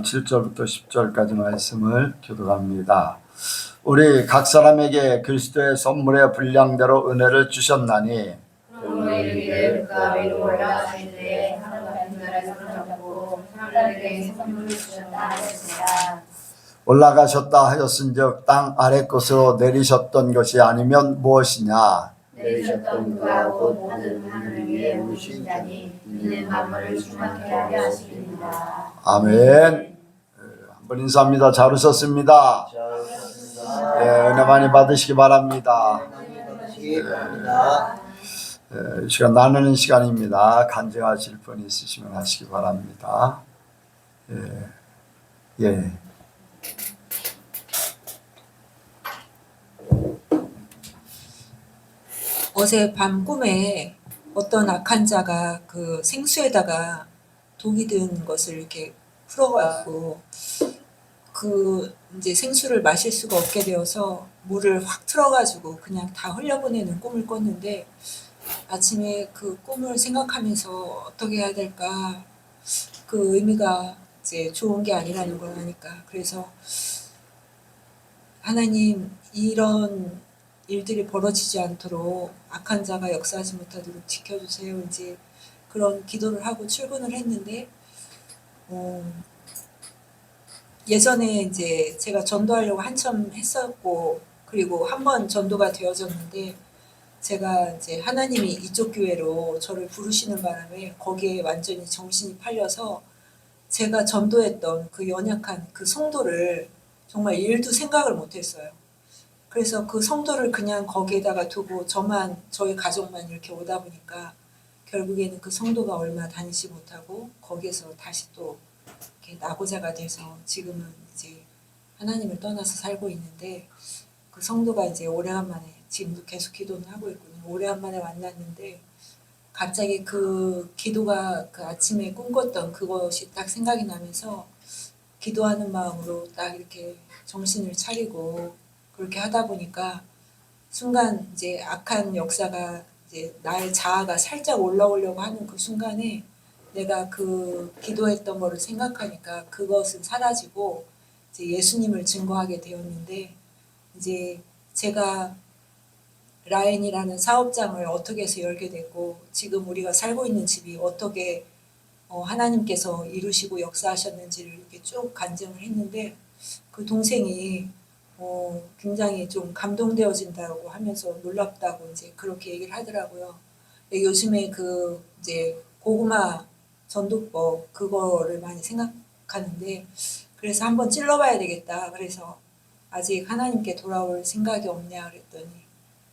7절부터 10절까지 말씀을 교독합니다. 우리 각 사람에게 그리스도의 선물의 분량대로 은혜를 주셨나니 그러므로 이르기를 그가 위로 올라가실 때에 하나님 나라에 손잡고 사람들에게 선물을 주셨다 하였습니다. 올라가셨다 하였은즉 땅 아래 것으로 내리셨던 것이 아니면 무엇이냐? 내리셨던 그가 곧 모든 하늘 위에 오신 자니 이는 만물을 충만케 하려 하심이니라. 아멘. 한번 인사합니다. 잘 오셨습니다. 은혜 많이 받으시기 바랍니다. 이 시간 나누는 시간입니다. 간증하실 분 있으시면 하시기 바랍니다. 예. 어제 밤 꿈에 어떤 악한 자가 그 생수에다가 독이 든 것을 이렇게 풀어가지고 그 이제 생수를 마실 수가 없게 되어서 물을 확 틀어가지고 그냥 다 흘려보내는 꿈을 꿨는데, 아침에 그 꿈을 생각하면서 어떻게 해야 될까, 그 의미가 이제 좋은 게 아니라는 걸 아니까, 그래서 하나님 이런 일들이 벌어지지 않도록 악한 자가 역사하지 못하도록 지켜주세요. 이제 그런 기도를 하고 출근을 했는데, 예전에 이제 제가 전도하려고 한참 했었고, 그리고 한 번 전도가 되어졌는데, 제가 이제 하나님이 이쪽 교회로 저를 부르시는 바람에 거기에 완전히 정신이 팔려서 제가 전도했던 그 연약한 그 성도를 정말 일도 생각을 못했어요. 그래서 그 성도를 그냥 거기에다가 두고 저희 가족만 이렇게 오다 보니까 결국에는 그 성도가 얼마 다니지 못하고 거기에서 다시 또 이렇게 낙오자가 돼서 지금은 이제 하나님을 떠나서 살고 있는데, 그 성도가 이제 오래간만에 지금도 계속 기도는 하고 있거든요. 오래간만에 만났는데 갑자기 그 기도가 그 아침에 꿈꿨던 그것이 딱 생각이 나면서 기도하는 마음으로 딱 이렇게 정신을 차리고 그렇게 하다 보니까 순간 이제 악한 역사가 이제 나의 자아가 살짝 올라오려고 하는 그 순간에 내가 그 기도했던 거를 생각하니까 그것은 사라지고 이제 예수님을 증거하게 되었는데, 이제 제가 라인이라는 사업장을 어떻게 해서 열게 됐고 지금 우리가 살고 있는 집이 어떻게 하나님께서 이루시고 역사하셨는지를 이렇게 쭉 간증을 했는데, 그 동생이 굉장히 좀 감동되어진다고 하면서 놀랍다고 이제 그렇게 얘기를 하더라고요. 요즘에 그 이제 고구마 전도법 그거를 많이 생각하는데, 그래서 한번 찔러봐야 되겠다. 그래서 아직 하나님께 돌아올 생각이 없냐 그랬더니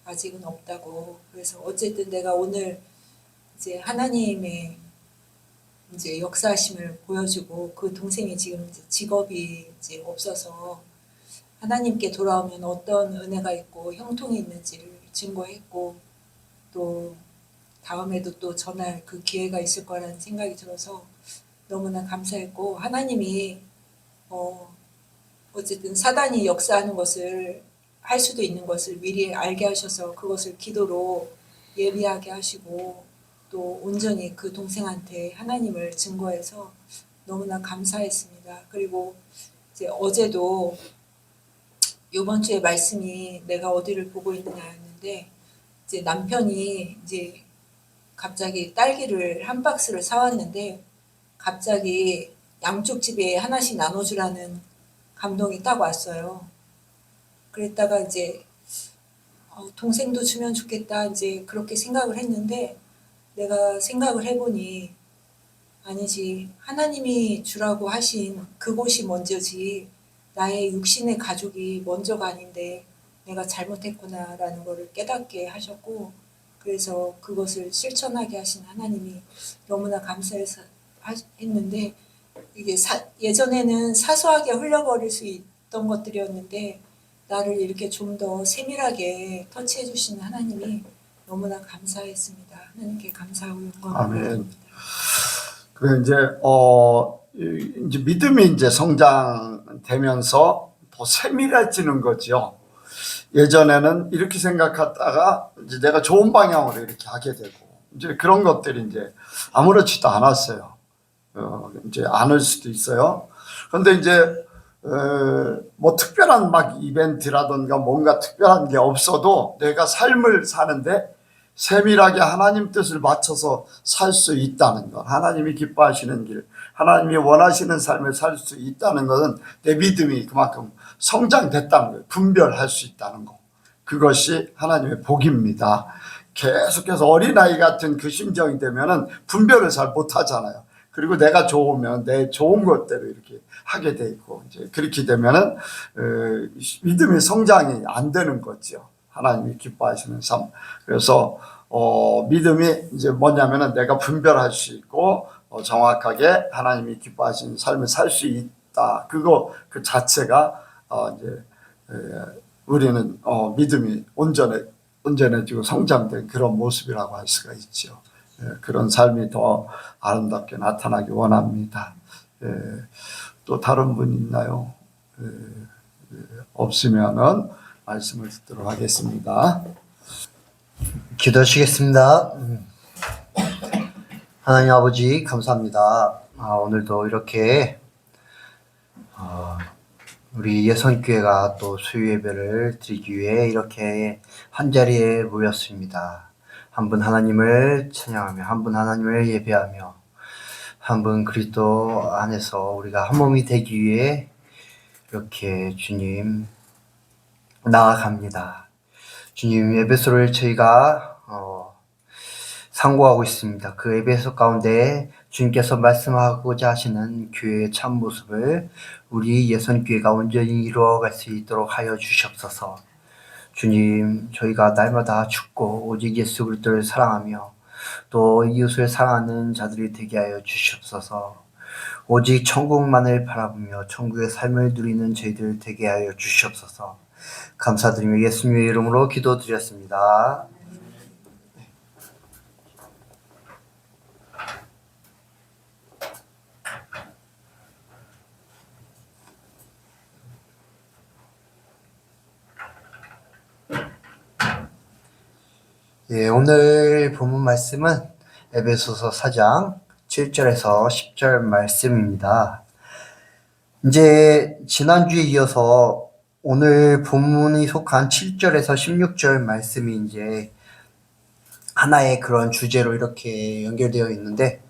아직은 없다고. 그래서 어쨌든 내가 오늘 이제 하나님의 이제 역사하심을 보여주고, 그 동생이 지금 이제 직업이 이제 없어서 하나님께 돌아오면 어떤 은혜가 있고 형통이 있는지를 증거했고, 또 다음에도 또 전할 그 기회가 있을 거라는 생각이 들어서 너무나 감사했고, 하나님이 어쨌든 사단이 역사하는 것을 할 수도 있는 것을 미리 알게 하셔서 그것을 기도로 예비하게 하시고 또 온전히 그 동생한테 하나님을 증거해서 너무나 감사했습니다. 그리고 이제 어제도 이번 주에 말씀이 내가 어디를 보고 있느냐였는데, 이제 남편이 이제 갑자기 딸기를 한 박스를 사왔는데 갑자기 양쪽 집에 하나씩 나눠주라는 감동이 딱 왔어요. 그랬다가 이제 동생도 주면 좋겠다 이제 그렇게 생각을 했는데, 내가 생각을 해보니 아니지, 하나님이 주라고 하신 그곳이 먼저지 나의 육신의 가족이 먼저가 아닌데 내가 잘못했구나라는 것을 깨닫게 하셨고, 그래서 그것을 실천하게 하신 하나님이 너무나 감사해서 했는데, 이게 예전에는 사소하게 흘려버릴 수 있던 것들이었는데 나를 이렇게 좀 더 세밀하게 터치해 주시는 하나님이 너무나 감사했습니다. 하나님께 감사하고 영광을 드립니다. 그래 이제 믿음이 이제 성장되면서 더 세밀해지는 거죠. 예전에는 이렇게 생각하다가 이제 내가 좋은 방향으로 이렇게 하게 되고, 이제 그런 것들이 이제 아무렇지도 않았어요. 이제 않을 수도 있어요. 근데 이제 뭐 특별한 막 이벤트라든가 뭔가 특별한 게 없어도 내가 삶을 사는데 세밀하게 하나님 뜻을 맞춰서 살 수 있다는 것, 하나님이 기뻐하시는 길, 하나님이 원하시는 삶을 살 수 있다는 것은 내 믿음이 그만큼 성장됐다는 거예요. 분별할 수 있다는 거. 그것이 하나님의 복입니다. 계속해서 어린아이 같은 그 심정이 되면은 분별을 잘 못하잖아요. 그리고 내가 좋으면 내 좋은 것대로 이렇게 하게 돼 있고, 이제 그렇게 되면은 믿음의 성장이 안 되는 거죠. 하나님이 기뻐하시는 삶. 그래서 믿음이 이제 뭐냐면은 내가 분별할 수 있고 정확하게 하나님이 기뻐하시는 삶을 살 수 있다. 그거 그 자체가 이제 우리는 믿음이 온전해지고 성장된 그런 모습이라고 할 수가 있죠. 그런 삶이 더 아름답게 나타나기 원합니다. 또 다른 분 있나요? 없으면은 말씀을 듣도록 하겠습니다. 기도하시겠습니다. 하나님 아버지 감사합니다. 오늘도 이렇게 우리 예선교회가 또 수요 예배를 드리기 위해 이렇게 한자리에 모였습니다. 한 분 하나님을 찬양하며 한 분 하나님을 예배하며 한 분 그리스도 안에서 우리가 한 몸이 되기 위해 이렇게 주님 나아갑니다. 주님 에베소를 저희가 상고하고 있습니다. 그 에베소 가운데 주님께서 말씀하고자 하시는 교회의 참 모습을 우리 예선교회가 온전히 이루어갈 수 있도록 하여 주시옵소서. 주님, 저희가 날마다 죽고 오직 예수 그리스도를 사랑하며 또 이웃을 사랑하는 자들이 되게 하여 주시옵소서. 오직 천국만을 바라보며 천국의 삶을 누리는 저희들 되게 하여 주시옵소서. 감사드리며 예수님의 이름으로 기도드렸습니다. 오늘 본문 말씀은 에베소서 4장 7절에서 10절 말씀입니다. 이제 지난주에 이어서 오늘 본문이 속한 7절에서 16절 말씀이 이제 하나의 그런 주제로 이렇게 연결되어 있는데,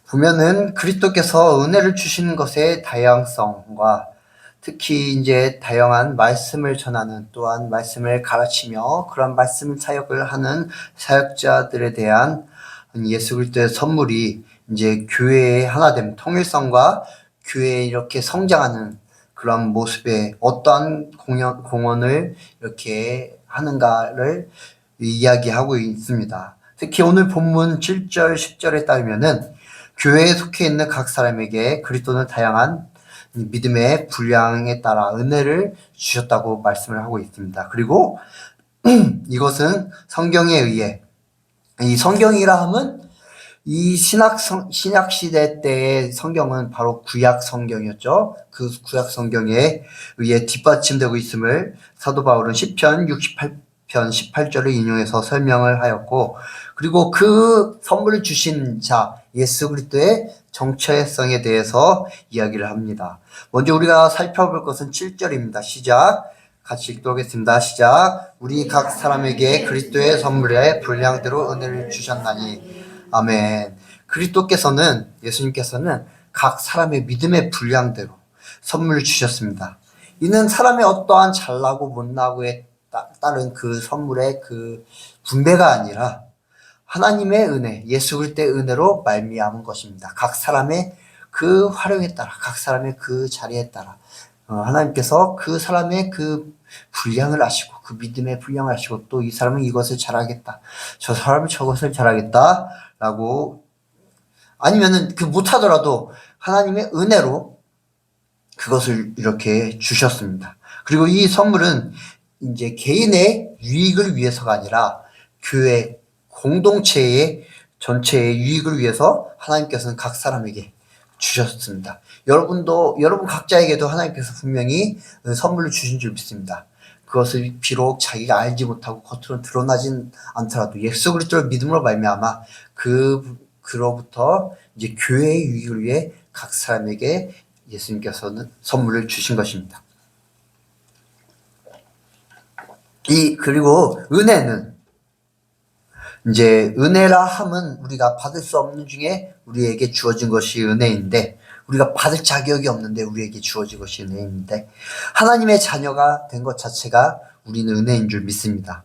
보면은 그리스도께서 은혜를 주시는 것의 다양성과 특히 이제 다양한 말씀을 전하는, 또한 말씀을 가르치며 그런 말씀 사역을 하는 사역자들에 대한 예수 그리스도의 선물이 이제 교회의 하나됨, 통일성과 교회에 이렇게 성장하는 그런 모습에 어떠한 공헌을 이렇게 하는가를 이야기하고 있습니다. 특히 오늘 본문 7절, 10절에 따르면은 교회에 속해 있는 각 사람에게 그리스도는 다양한 믿음의 분량에 따라 은혜를 주셨다고 말씀을 하고 있습니다. 그리고 이것은 성경에 의해, 이 성경이라 하면 이 신약 시대 때의 성경은 바로 구약 성경이었죠. 그 구약 성경에 의해 뒷받침되고 있음을 사도 바울은 시편 68편 18절을 인용해서 설명을 하였고, 그리고 그 선물을 주신 자 예수 그리스도의 정체성에 대해서 이야기를 합니다. 먼저 우리가 살펴볼 것은 7절입니다. 시작. 같이 읽도록 하겠습니다. 시작. 우리 각 사람에게 그리스도의 선물에 분량대로 은혜를 주셨나니. 아멘. 그리스도께서는, 예수님께서는 각 사람의 믿음의 분량대로 선물을 주셨습니다. 이는 사람의 어떠한 잘나고 못나고에 따른 그 선물의 그 분배가 아니라 하나님의 은혜, 예수 그리스도의 은혜로 말미암은 것입니다. 각 사람의 그 활용에 따라, 각 사람의 그 자리에 따라 하나님께서 그 사람의 그 분량을 아시고, 그 믿음의 분량을 아시고, 또 이 사람은 이것을 잘하겠다, 저 사람은 저것을 잘하겠다 라고, 아니면은 그 못하더라도 하나님의 은혜로 그것을 이렇게 주셨습니다. 그리고 이 선물은 이제 개인의 유익을 위해서가 아니라 교회 공동체의 전체의 유익을 위해서 하나님께서는 각 사람에게 주셨습니다. 여러분 각자에게도 하나님께서 분명히 선물을 주신 줄 믿습니다. 그것을 비록 자기가 알지 못하고 겉으로 드러나진 않더라도 예수 그리스도를 믿음으로 말미암아 그로부터 이제 교회의 유익을 위해 각 사람에게 예수님께서는 선물을 주신 것입니다. 그리고 은혜는 이제 은혜라 함은 우리가 받을 수 없는 중에 우리에게 주어진 것이 은혜인데, 우리가 받을 자격이 없는데 우리에게 주어진 것이 은혜인데, 하나님의 자녀가 된 것 자체가 우리는 은혜인 줄 믿습니다.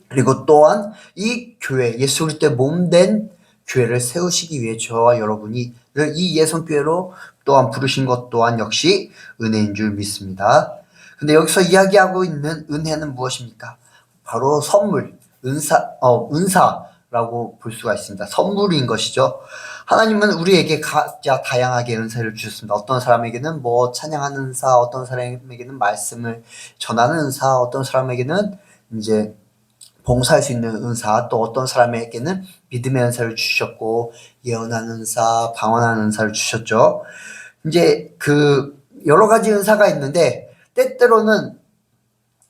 그리고 또한 이 교회, 예수 그리스도의 몸된 교회를 세우시기 위해 저와 여러분이 이 예성교회로 또한 부르신 것 또한 역시 은혜인 줄 믿습니다. 근데 여기서 이야기하고 있는 은혜는 무엇입니까? 바로 선물, 은사라고 볼 수가 있습니다. 선물인 것이죠. 하나님은 우리에게 각자 다양하게 은사를 주셨습니다. 어떤 사람에게는 찬양하는 은사, 어떤 사람에게는 말씀을 전하는 은사, 어떤 사람에게는 이제 봉사할 수 있는 은사, 또 어떤 사람에게는 믿음의 은사를 주셨고, 예언하는 은사, 방언하는 은사를 주셨죠. 이제 여러 가지 은사가 있는데, 때때로는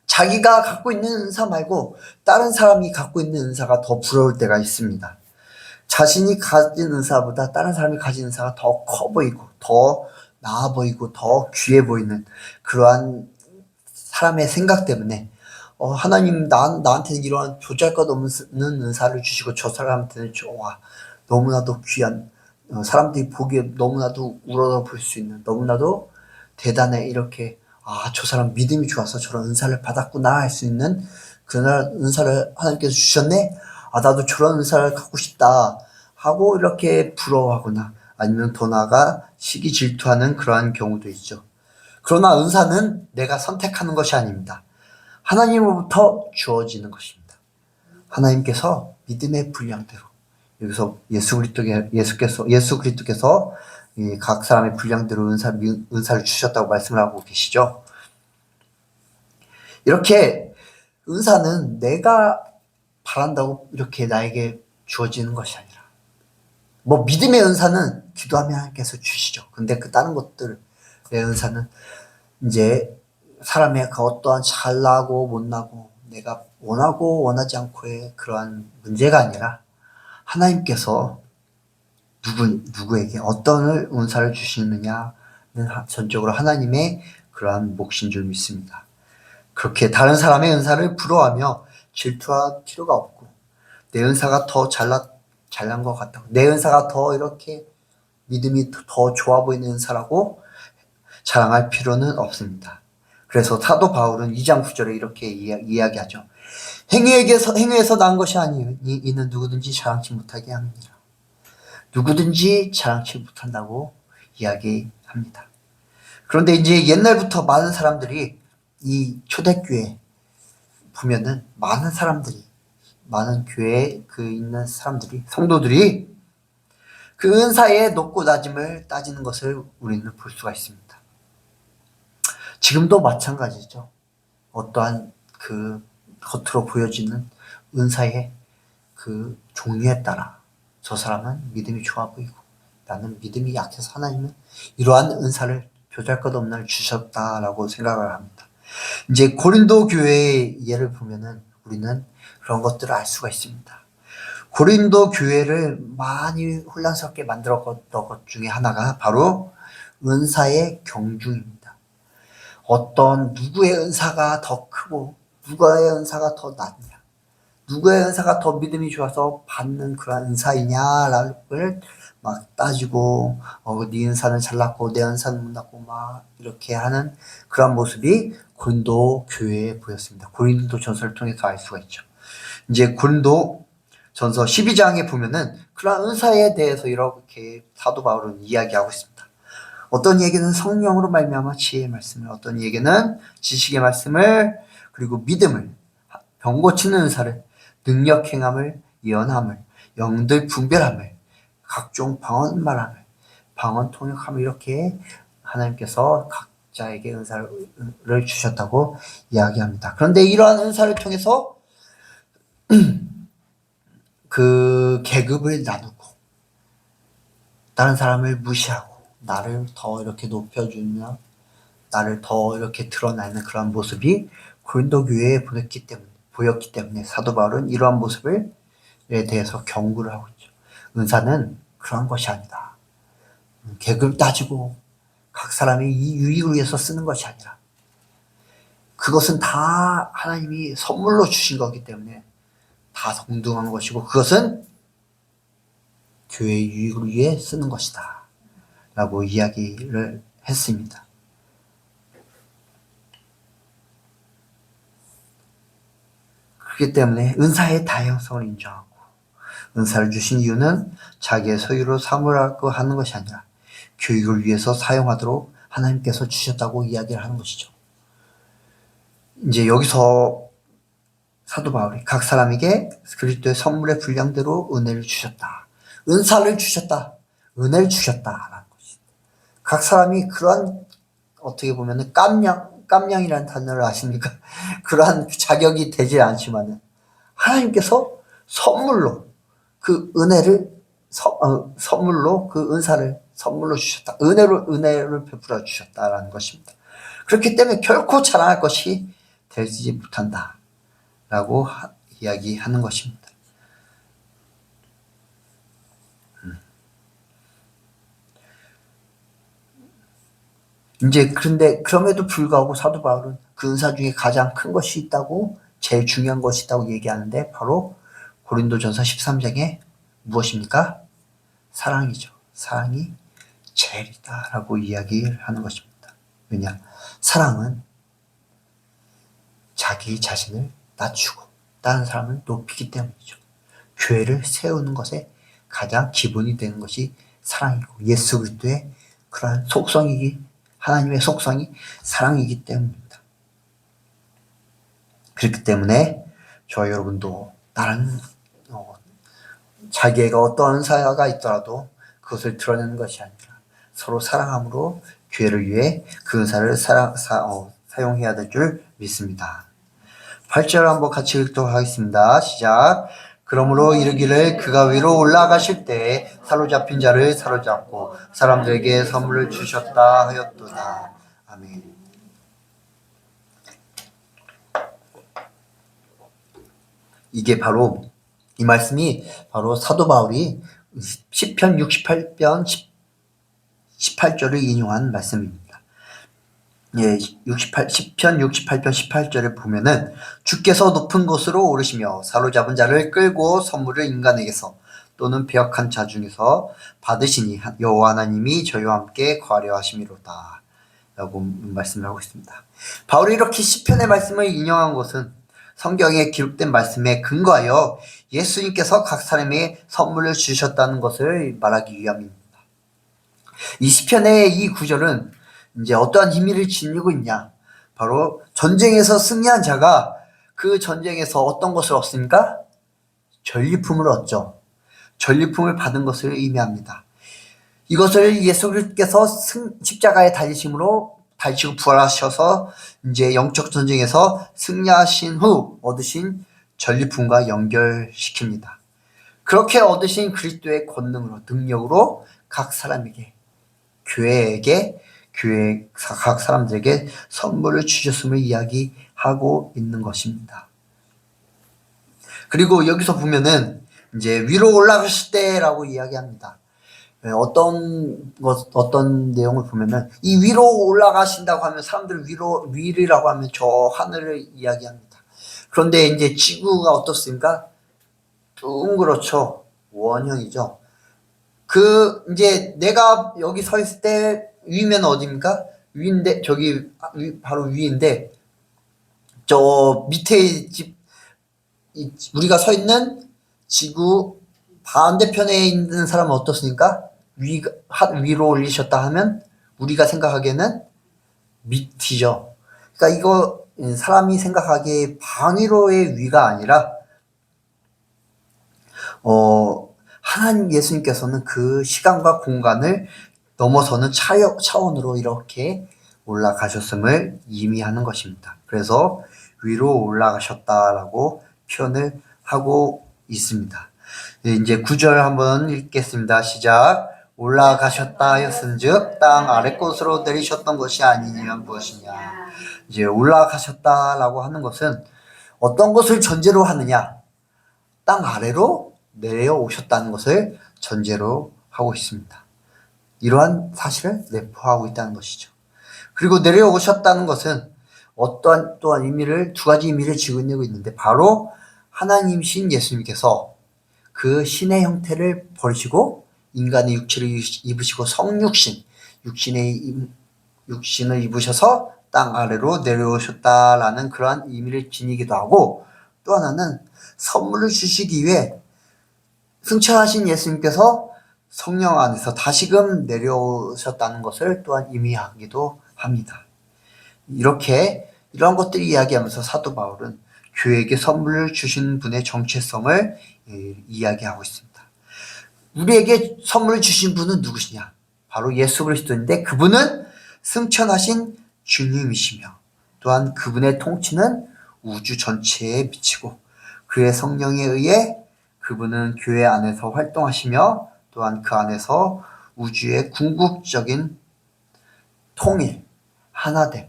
자기가 갖고 있는 은사 말고 다른 사람이 갖고 있는 은사가 더 부러울 때가 있습니다. 자신이 가진 은사보다 다른 사람이 가진 은사가 더 커 보이고, 더 나아 보이고, 더 귀해 보이는 그러한 사람의 생각 때문에 하나님 나한테는 이러한 보잘것없는 은사를 주시고 저 사람한테는 너무나도 귀한, 사람들이 보기에 너무나도 우러러 볼 수 있는, 너무나도 대단해, 이렇게 저 사람 믿음이 좋아서 저런 은사를 받았구나 할 수 있는 그런 은사를 하나님께서 주셨네, 나도 저런 은사를 갖고 싶다 하고 이렇게 부러워하거나, 아니면 더 나아가 시기 질투하는 그러한 경우도 있죠. 그러나 은사는 내가 선택하는 것이 아닙니다. 하나님으로부터 주어지는 것입니다. 하나님께서 믿음의 분량대로, 여기서 예수 그리스도께서 각 사람의 분량대로 은사를 주셨다고 말씀을 하고 계시죠. 이렇게 은사는 내가 바란다고 이렇게 나에게 주어지는 것이 아니라, 믿음의 은사는 기도하면 하나님께서 주시죠. 근데 다른 것들의 은사는 이제 사람의 어떠한 잘나고 못나고 내가 원하고 원하지 않고의 그러한 문제가 아니라, 하나님께서 누구에게 어떤 은사를 주시느냐는 전적으로 하나님의 그러한 몫인 줄 믿습니다. 그렇게 다른 사람의 은사를 부러워하며 질투할 필요가 없고, 내 은사가 더 잘난 것 같다고, 내 은사가 더 이렇게 믿음이 더 좋아 보이는 은사라고 자랑할 필요는 없습니다. 그래서 사도 바울은 2장 9절에 이렇게 이야기하죠. 행위에서 난 것이 아니니 이는 누구든지 자랑치 못하게 합니다. 누구든지 자랑치 못한다고 이야기합니다. 그런데 이제 옛날부터 많은 사람들이 이 초대교회 보면은 많은 교회에 있는 사람들이, 성도들이 그 은사의 높고 낮음을 따지는 것을 우리는 볼 수가 있습니다. 지금도 마찬가지죠. 어떠한 겉으로 보여지는 은사의 종류에 따라 저 사람은 믿음이 좋아 보이고 나는 믿음이 약해서 하나님은 이러한 은사를 보잘것없는 주셨다라고 생각을 합니다. 이제 고린도 교회의 예를 보면은 우리는 그런 것들을 알 수가 있습니다. 고린도 교회를 많이 혼란스럽게 만들었던 것 중에 하나가 바로 은사의 경중입니다. 어떤 누구의 은사가 더 크고 누구의 은사가 더 낫냐, 누구의 은사가 더 믿음이 좋아서 받는 그런 은사이냐를 막 따지고, 네 은사는 잘났고 내 은사는 못났고 막 이렇게 하는 그런 모습이 고린도 교회에 보였습니다. 고린도 전서를 통해서 알 수가 있죠. 이제 고린도 전서 12장에 보면은 그런 은사에 대해서 이렇게 사도 바울은 이야기하고 있습니다. 어떤 얘기는 성령으로 말미암아 지혜의 말씀을, 어떤 얘기는 지식의 말씀을, 그리고 믿음을, 병 고치는 은사를, 능력 행함을, 예언함을, 영들 분별함을, 각종 방언 말함을, 방언 통역함을, 이렇게 하나님께서 각자에게 은사를 주셨다고 이야기합니다. 그런데 이러한 은사를 통해서 그 계급을 나누고 다른 사람을 무시하고 나를 더 이렇게 높여주며 나를 더 이렇게 드러내는 그런 모습이 고린도 교회에 보였기 때문에 사도 바울은 이러한 모습에 대해서 경고를 하고 있죠. 은사는 그런 것이 아니다. 계급을 따지고 각 사람이 이 유익을 위해서 쓰는 것이 아니라 그것은 다 하나님이 선물로 주신 거기 때문에 다 동등한 것이고 그것은 교회의 유익을 위해 쓰는 것이다 라고 이야기를 했습니다. 그렇기 때문에 은사의 다양성을 인정하고 은사를 주신 이유는 자기의 소유로 삼으라고 하는 것이 아니라 교육을 위해서 사용하도록 하나님께서 주셨다고 이야기를 하는 것이죠. 이제 여기서 사도 바울이 각 사람에게 그리스도의 선물의 분량대로 은혜를 주셨다. 은사를 주셨다. 은혜를 주셨다라는 것이. 각 사람이 그러한 어떻게 보면은 깜냥이라는 단어를 아십니까? 그러한 자격이 되지 않지만은 하나님께서 선물로 그 은혜를 선물로 그 은사를 선물로 주셨다. 은혜를 베풀어 주셨다라는 것입니다. 그렇기 때문에 결코 자랑할 것이 되지 못한다. 라고 이야기하는 것입니다. 이제 그런데 그럼에도 불구하고 사도 바울은 그 은사 중에 가장 큰 것이 있다고 제일 중요한 것이 있다고 얘기하는데 바로 고린도전서 13장에 무엇입니까? 사랑이죠. 사랑이 제일이다라고 이야기를 하는 것입니다. 왜냐? 사랑은 자기 자신을 낮추고 다른 사람을 높이기 때문이죠. 교회를 세우는 것에 가장 기본이 되는 것이 사랑이고 예수 그리스도의 그러한 하나님의 속성이 사랑이기 때문입니다. 그렇기 때문에 저와 여러분도 다른 자기가 어떤 은사가 있더라도 그것을 드러내는 것이 아니라 서로 사랑함으로 교회를 위해 그 은사를 사용해야 될 줄 믿습니다. 8절 한번 같이 읽도록 하겠습니다. 시작. 그러므로 이르기를 그가 위로 올라가실 때 사로잡힌 자를 사로잡고 사람들에게 선물을 주셨다 하였도다. 아멘. 이게 바로 이 말씀이 바로 사도 바울이 시편 68편 18절을 인용한 말씀입니다. 예, 시편 68편 18절에 보면은 주께서 높은 곳으로 오르시며 사로잡은 자를 끌고 선물을 인간에게서 또는 배역한 자 중에서 받으시니 여호와 하나님이 저희와 함께 거하려 하심이로다 라고 말씀을 하고 있습니다. 바울이 이렇게 시편의 말씀을 인용한 것은 성경에 기록된 말씀에 근거하여 예수님께서 각 사람에게 선물을 주셨다는 것을 말하기 위함입니다. 이 시편의 이 구절은 이제 어떠한 의미를 지니고 있냐? 바로 전쟁에서 승리한 자가 그 전쟁에서 어떤 것을 얻습니까? 전리품을 얻죠. 전리품을 받은 것을 의미합니다. 이것을 예수 그리스도께서 십자가에 달리심으로 달리시고 부활하셔서 이제 영적 전쟁에서 승리하신 후 얻으신 전리품과 연결시킵니다. 그렇게 얻으신 그리스도의 권능으로 능력으로 각 사람에게 교회 각 사람들에게 선물을 주셨음을 이야기하고 있는 것입니다. 그리고 여기서 보면은 이제 위로 올라가실 때라고 이야기합니다. 어떤 내용을 보면은 이 위로 올라가신다고 하면 사람들 위라고 하면 저 하늘을 이야기합니다. 그런데 이제 지구가 어떻습니까? 둥그렇죠. 원형이죠. 이제 내가 여기 서 있을 때 위면 어디입니까? 위인데, 바로 위인데, 저 밑에 우리가 서 있는 지구 반대편에 있는 사람은 어떻습니까? 위로 올리셨다 하면 우리가 생각하기에는 밑이죠. 그러니까 이거 사람이 생각하기에 방위로의 위가 아니라, 하나님 예수님께서는 그 시간과 공간을 넘어서는 차원으로 이렇게 올라가셨음을 의미하는 것입니다. 그래서 위로 올라가셨다라고 표현을 하고 있습니다. 이제 9절 한번 읽겠습니다. 시작. 올라가셨다 하였은즉 땅 아래 곳으로 내리셨던 것이 아니면 무엇이냐. 이제 올라가셨다라고 하는 것은 어떤 것을 전제로 하느냐. 땅 아래로 내려오셨다는 것을 전제로 하고 있습니다. 이러한 사실을 내포하고 있다는 것이죠. 그리고 내려오셨다는 것은 어떠한 또한 두 가지 의미를 지니고 있는데, 바로 하나님이신 예수님께서 그 신의 형태를 버리시고 인간의 육체를 입으시고 육신을 입으셔서 땅 아래로 내려오셨다라는 그러한 의미를 지니기도 하고, 또 하나는 선물을 주시기 위해 승천하신 예수님께서 성령 안에서 다시금 내려오셨다는 것을 또한 의미하기도 합니다. 이런 것들을 이야기하면서 사도 바울은 교회에게 선물을 주신 분의 정체성을 이야기하고 있습니다. 우리에게 선물을 주신 분은 누구시냐? 바로 예수 그리스도인데, 그분은 승천하신 주님이시며, 또한 그분의 통치는 우주 전체에 미치고, 그의 성령에 의해 그분은 교회 안에서 활동하시며, 또한 그 안에서 우주의 궁극적인 통일, 하나됨,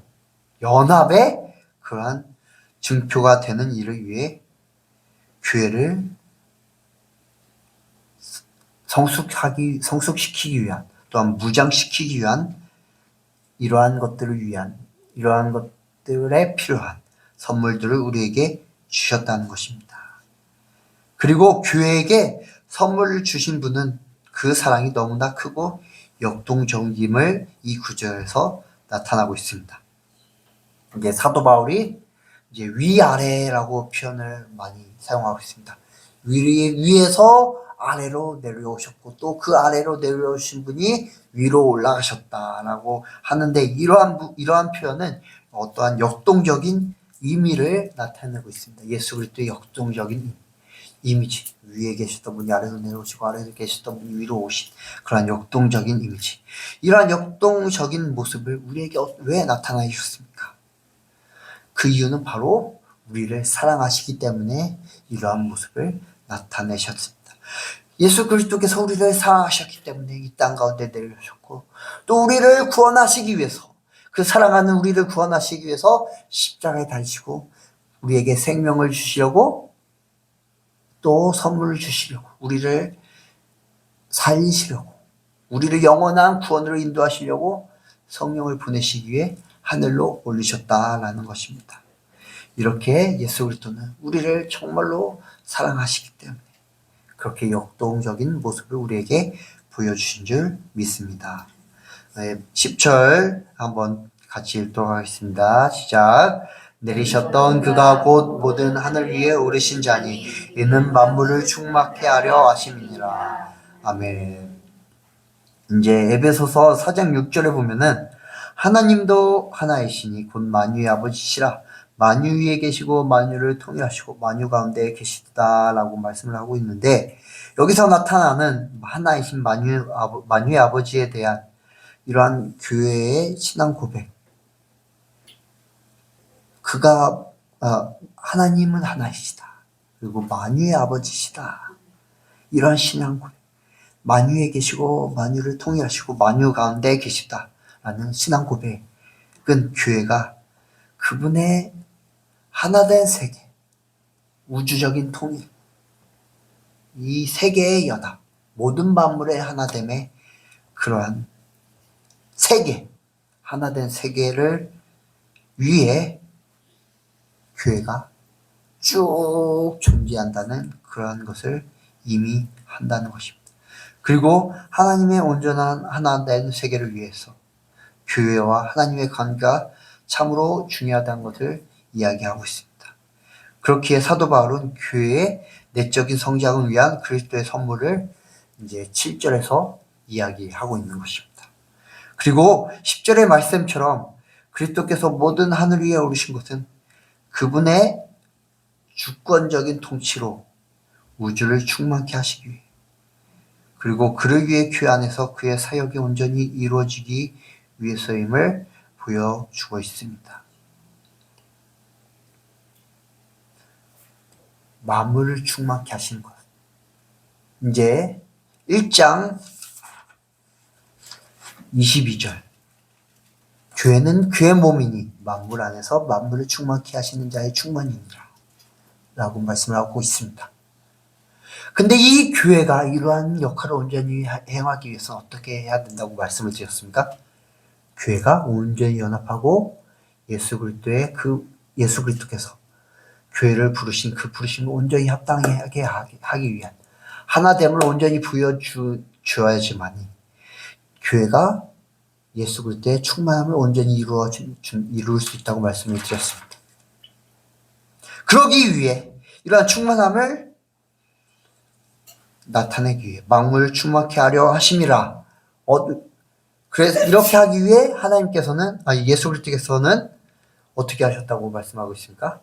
연합의 그러한 증표가 되는 일을 위해 교회를 성숙시키기 위한, 또한 무장시키기 위한 이러한 것들에 필요한 선물들을 우리에게 주셨다는 것입니다. 그리고 교회에게 선물을 주신 분은 그 사랑이 너무나 크고 역동적임을 이 구절에서 나타나고 있습니다. 이게 사도 바울이 이제 위아래라고 표현을 많이 사용하고 있습니다. 위에서 아래로 내려오셨고, 또 그 아래로 내려오신 분이 위로 올라가셨다라고 하는데, 이러한 표현은 어떠한 역동적인 의미를 나타내고 있습니다. 예수 그리스도의 역동적인 이미지, 위에 계셨던 분이 아래로 내려오시고 아래에 계셨던 분이 위로 오신 그러한 역동적인 이미지, 이러한 역동적인 모습을 우리에게 왜 나타내 주셨습니까? 그 이유는 바로 우리를 사랑하시기 때문에 이러한 모습을 나타내셨습니다. 예수 그리스도께서 우리를 사랑하셨기 때문에 이 땅 가운데 내려오셨고, 또 우리를 구원하시기 위해서, 그 사랑하는 우리를 구원하시기 위해서 십자가에 달리시고 우리에게 생명을 주시려고, 또 선물을 주시려고, 우리를 살리시려고, 우리를 영원한 구원으로 인도하시려고 성령을 보내시기 위해 하늘로 올리셨다라는 것입니다. 이렇게 예수 그리스도는 우리를 정말로 사랑하시기 때문에 그렇게 역동적인 모습을 우리에게 보여주신 줄 믿습니다. 10절 한번 같이 읽도록 하겠습니다. 시작. 내리셨던 그가 곧 모든 하늘 위에 오르신 자니 이는 만물을 충만케 하려 하심이니라. 아멘. 이제 에베소서 4장 6절에 보면은 하나님도 하나이시니 곧 만유의 아버지시라. 만유 위에 계시고 만유를 통일하시고 만유 가운데 계시다라고 말씀을 하고 있는데, 여기서 나타나는 하나이신 만유의 아버지에 대한 이러한 교회의 신앙 고백, 그가 하나님은 하나이시다, 그리고 만유의 아버지시다, 이런 신앙 고백, 만유에 계시고 만유를 통일하시고 만유 가운데 계시다라는 신앙 고백은 교회가 그분의 하나된 세계, 우주적인 통일, 이 세계의 연합, 모든 만물의 하나됨의 그러한 세계, 하나된 세계를 위해 교회가 쭉 존재한다는 그러한 것을 의미한다는 것입니다. 그리고 하나님의 온전한 하나된 세계를 위해서 교회와 하나님의 관계가 참으로 중요하다는 것을 이야기하고 있습니다. 그렇기에 사도 바울은 교회의 내적인 성장을 위한 그리스도의 선물을 이제 7절에서 이야기하고 있는 것입니다. 그리고 10절의 말씀처럼 그리스도께서 모든 하늘 위에 오르신 것은 그분의 주권적인 통치로 우주를 충만케 하시기 위해, 그리고 그를 위해 교회 안에서 그의 사역이 온전히 이루어지기 위해서임을 보여주고 있습니다. 만물을 충만케 하신 것. 이제 1장 22절. 교회는 그의 몸이니 만물 안에서 만물을 충만케 하시는 자의 충만이니라 라고 말씀을 하고 있습니다. 근데 이 교회가 이러한 역할을 온전히 행하기 위해서 어떻게 해야 된다고 말씀을 드렸습니까? 교회가 온전히 연합하고 예수 그리스도께서 교회를 부르신 그 부르심을 온전히 합당하게 하기 위한 하나됨을 온전히 주어야지만이 교회가 예수 그리스도의 충만함을 온전히 이룰 수 있다고 말씀을 드렸습니다. 그러기 위해 이러한 충만함을 나타내기 위해 만물을 충만케 하려 하심이라. 그래서 이렇게 하기 위해 예수 그리스도께서는 어떻게 하셨다고 말씀하고 있습니까?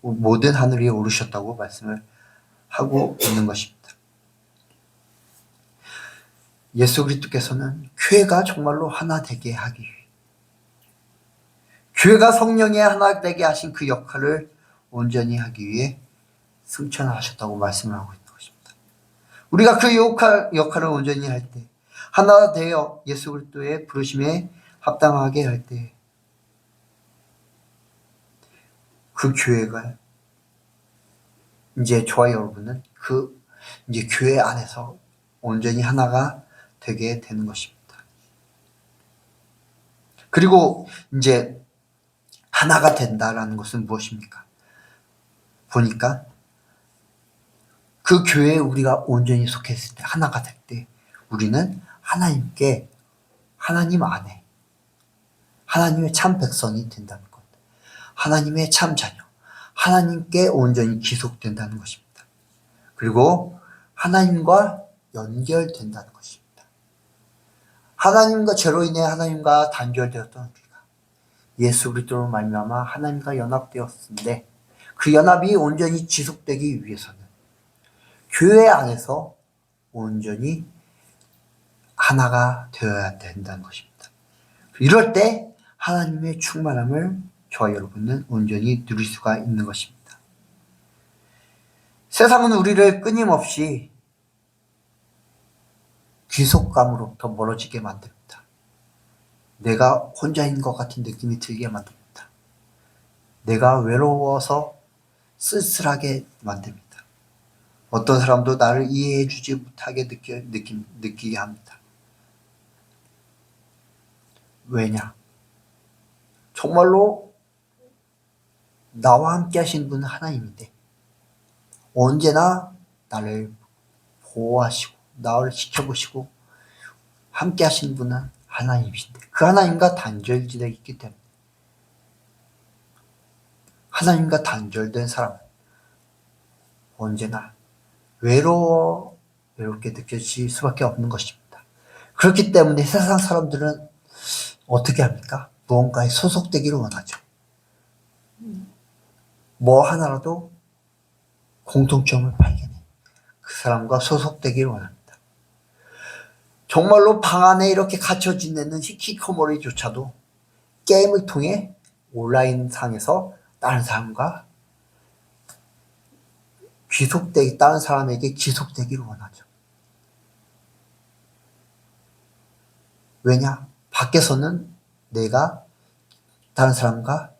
모든 하늘 위에 오르셨다고 말씀을 하고 있는 것입니다. 예수 그리스도께서는 교회가 정말로 하나 되게 하기 위해 교회가 성령의 하나 되게 하신 그 역할을 온전히 하기 위해 승천하셨다고 말씀을 하고 있는 것입니다. 우리가 그 역할을 온전히 할 때, 하나 되어 예수 그리스도의 부르심에 합당하게 할 때, 그 교회가 이제 저와 여러분은 이제 교회 안에서 온전히 하나가 되게 되는 것입니다. 그리고 이제 하나가 된다라는 것은 무엇입니까? 보니까 그 교회에 우리가 온전히 속했을 때, 하나가 될 때, 우리는 하나님 안에, 하나님의 참 백성이 된다는 것. 하나님의 참 자녀, 하나님께 온전히 기속된다는 것입니다. 그리고 하나님과 연결된다는 것입니다. 죄로 인해 하나님과 단절되었던 우리가 예수 그리스도로 말미암아 하나님과 연합되었는데 그 연합이 온전히 지속되기 위해서는 교회 안에서 온전히 하나가 되어야 된다는 것입니다. 이럴 때 하나님의 충만함을 저와 여러분은 온전히 누릴 수가 있는 것입니다. 세상은 우리를 끊임없이 귀속감으로부터 멀어지게 만듭니다. 내가 혼자인 것 같은 느낌이 들게 만듭니다. 내가 외로워서 쓸쓸하게 만듭니다. 어떤 사람도 나를 이해해주지 못하게 느끼게 합니다. 왜냐? 정말로 나와 함께 하신 분은 하나님인데 언제나 나를 보호하시고 나를 지켜보시고 함께 하신 분은 하나님이신데 그 하나님과 단절되어 있기 때문에 하나님과 단절된 사람은 언제나 외롭게 느껴질 수밖에 없는 것입니다. 그렇기 때문에 세상 사람들은 어떻게 합니까? 무언가에 소속되기를 원하죠. 뭐 하나라도 공통점을 발견해 그 사람과 소속되기를 원합니다. 정말로 방 안에 이렇게 갇혀 지내는 히키코모리조차도 게임을 통해 온라인상에서 다른 사람과 다른 사람에게 귀속되기를 원하죠. 왜냐? 밖에서는 내가 다른 사람과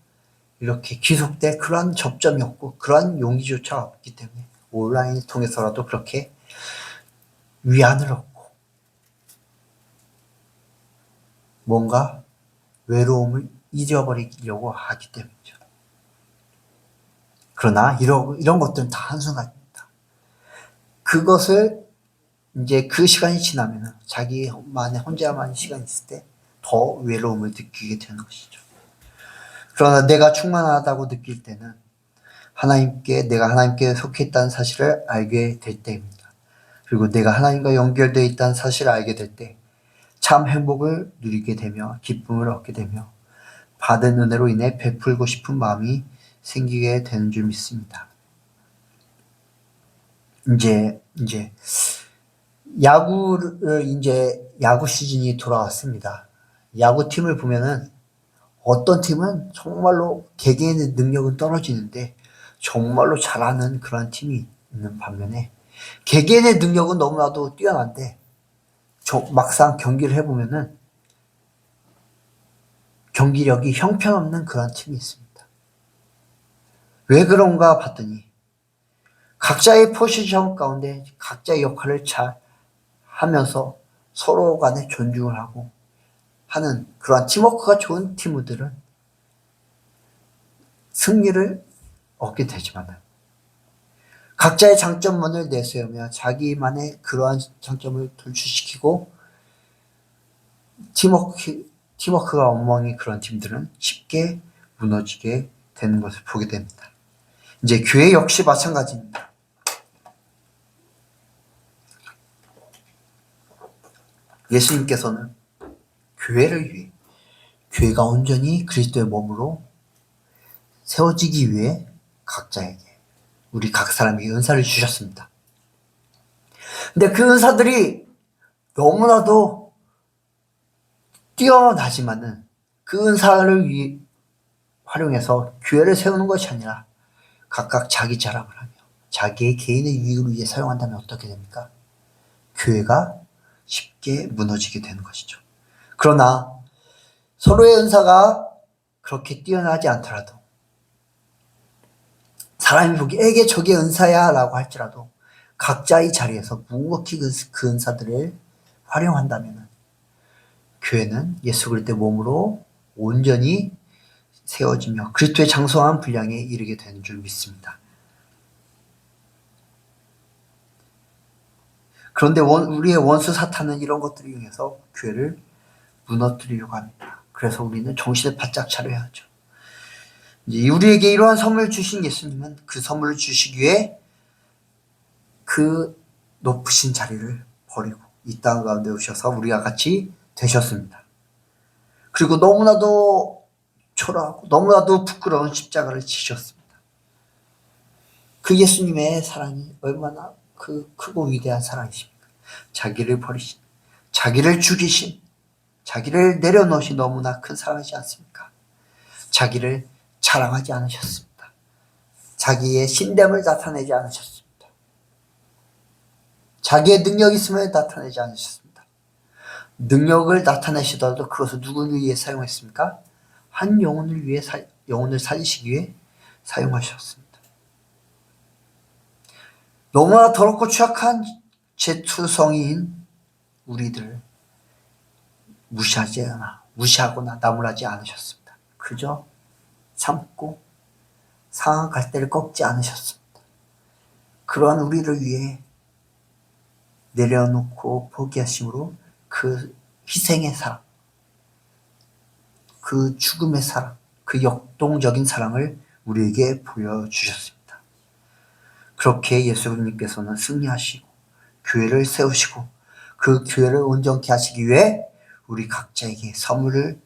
이렇게 귀속될 그런 접점이 없고 그런 용기조차 없기 때문에 온라인을 통해서라도 그렇게 위안을 얻고 뭔가 외로움을 잊어버리려고 하기 때문이죠. 그러나 이런 것들은 다 한순간입니다. 그것을 이제 그 시간이 지나면 자기만의 혼자만의 시간이 있을 때 더 외로움을 느끼게 되는 것이죠. 그러나 내가 충만하다고 느낄 때는 내가 하나님께 속해 있다는 사실을 알게 될 때입니다. 그리고 내가 하나님과 연결되어 있다는 사실을 알게 될 때 참 행복을 누리게 되며 기쁨을 얻게 되며 받은 은혜로 인해 베풀고 싶은 마음이 생기게 되는 줄 믿습니다. 이제 야구 시즌이 돌아왔습니다. 야구팀을 보면은 어떤 팀은 정말로 개개인의 능력은 떨어지는데 정말로 잘하는 그런 팀이 있는 반면에 개개인의 능력은 너무나도 뛰어난데 막상 경기를 해보면은 경기력이 형편없는 그런 팀이 있습니다. 왜 그런가 봤더니 각자의 포지션 가운데 각자의 역할을 잘 하면서 서로 간에 존중을 하고 하는 그러한 팀워크가 좋은 팀들은 승리를 얻게 되지만 각자의 장점만을 내세우며 자기만의 그러한 장점을 돌출시키고 팀워크가 엉망인 그런 팀들은 쉽게 무너지게 되는 것을 보게 됩니다. 이제 교회 역시 마찬가지입니다. 예수님께서는 교회를 위해 교회가 온전히 그리스도의 몸으로 세워지기 위해 각자에게 우리 각 사람에게 은사를 주셨습니다. 근데 그 은사들이 너무나도 뛰어나지만은 그 은사를 활용해서 교회를 세우는 것이 아니라 각각 자기 자랑을 하며 자기의 개인의 유익을 위해 사용한다면 어떻게 됩니까? 교회가 쉽게 무너지게 되는 것이죠. 그러나 서로의 은사가 그렇게 뛰어나지 않더라도 사람이 보기에 저게 은사야 라고 할지라도 각자의 자리에서 묵묵히 그 은사들을 활용한다면 교회는 예수 그리스도의 몸으로 온전히 세워지며 그리스도의 장성한 분량에 이르게 되는 줄 믿습니다. 그런데 우리의 원수 사탄은 이런 것들을 이용해서 교회를 무너뜨리려고 합니다. 그래서 우리는 정신을 바짝 차려야 하죠. 이제 우리에게 이러한 선물을 주신 예수님은 그 선물을 주시기 위해 그 높으신 자리를 버리고 이 땅 가운데 오셔서 우리와 같이 되셨습니다. 그리고 너무나도 초라하고 너무나도 부끄러운 십자가를 지셨습니다. 그 예수님의 사랑이 얼마나 그 크고 위대한 사랑이십니까? 자기를 버리신, 자기를 죽이신, 자기를 내려놓으신 너무나 큰 사랑이지 않습니까? 자기를 자랑하지 않으셨습니다. 자기의 신됨을 나타내지 않으셨습니다. 자기의 능력이 있음을 나타내지 않으셨습니다. 능력을 나타내시더라도 그것을 누구를 위해 사용했습니까? 한 영혼을 위해 영혼을 살리시기 위해 사용하셨습니다. 너무나 더럽고 취약한 죄투성이인 우리들 무시하거나 나무라지 않으셨습니다. 그저 참고 상한 갈대를 꺾지 않으셨습니다. 그러한 우리를 위해 내려놓고 포기하심으로 그 희생의 사랑, 그 죽음의 사랑, 그 역동적인 사랑을 우리에게 보여주셨습니다. 그렇게 예수님께서는 승리하시고 교회를 세우시고 그 교회를 온전케 하시기 위해 우리 각자에게 선물을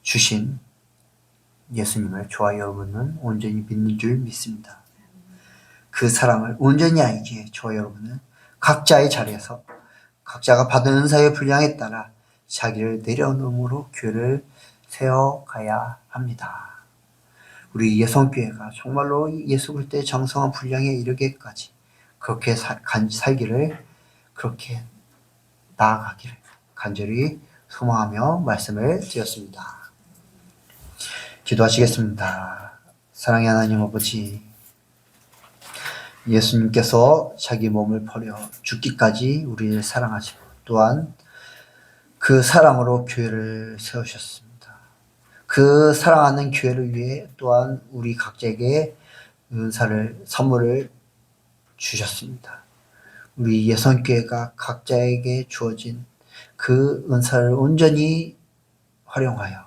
주신 예수님을 저와 여러분은 온전히 믿는 줄 믿습니다. 그 사랑을 온전히 알기에 저와 여러분은 각자의 자리에서 각자가 받은 은사의 분량에 따라 자기를 내려놓음으로 교회를 세워가야 합니다. 우리 예성교회가 정말로 예수 그리스도의 장성한 분량에 이르기까지 그렇게 살기를, 그렇게 나아가기를 간절히 소망하며 말씀을 드렸습니다. 기도하시겠습니다. 사랑의 하나님 아버지, 예수님께서 자기 몸을 버려 죽기까지 우리를 사랑하시고 또한 그 사랑으로 교회를 세우셨습니다. 그 사랑하는 교회를 위해 또한 우리 각자에게 선물을 주셨습니다. 우리 예선교회가 각자에게 주어진 그 은사를 온전히 활용하여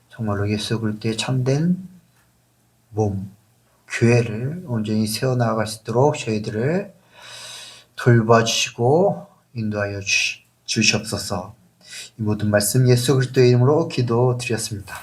정말로 예수 그리스도의 참된 몸, 교회를 온전히 세워나갈 수 있도록 저희들을 돌봐주시고 인도하여 주시옵소서. 이 모든 말씀 예수 그리스도의 이름으로 기도드렸습니다.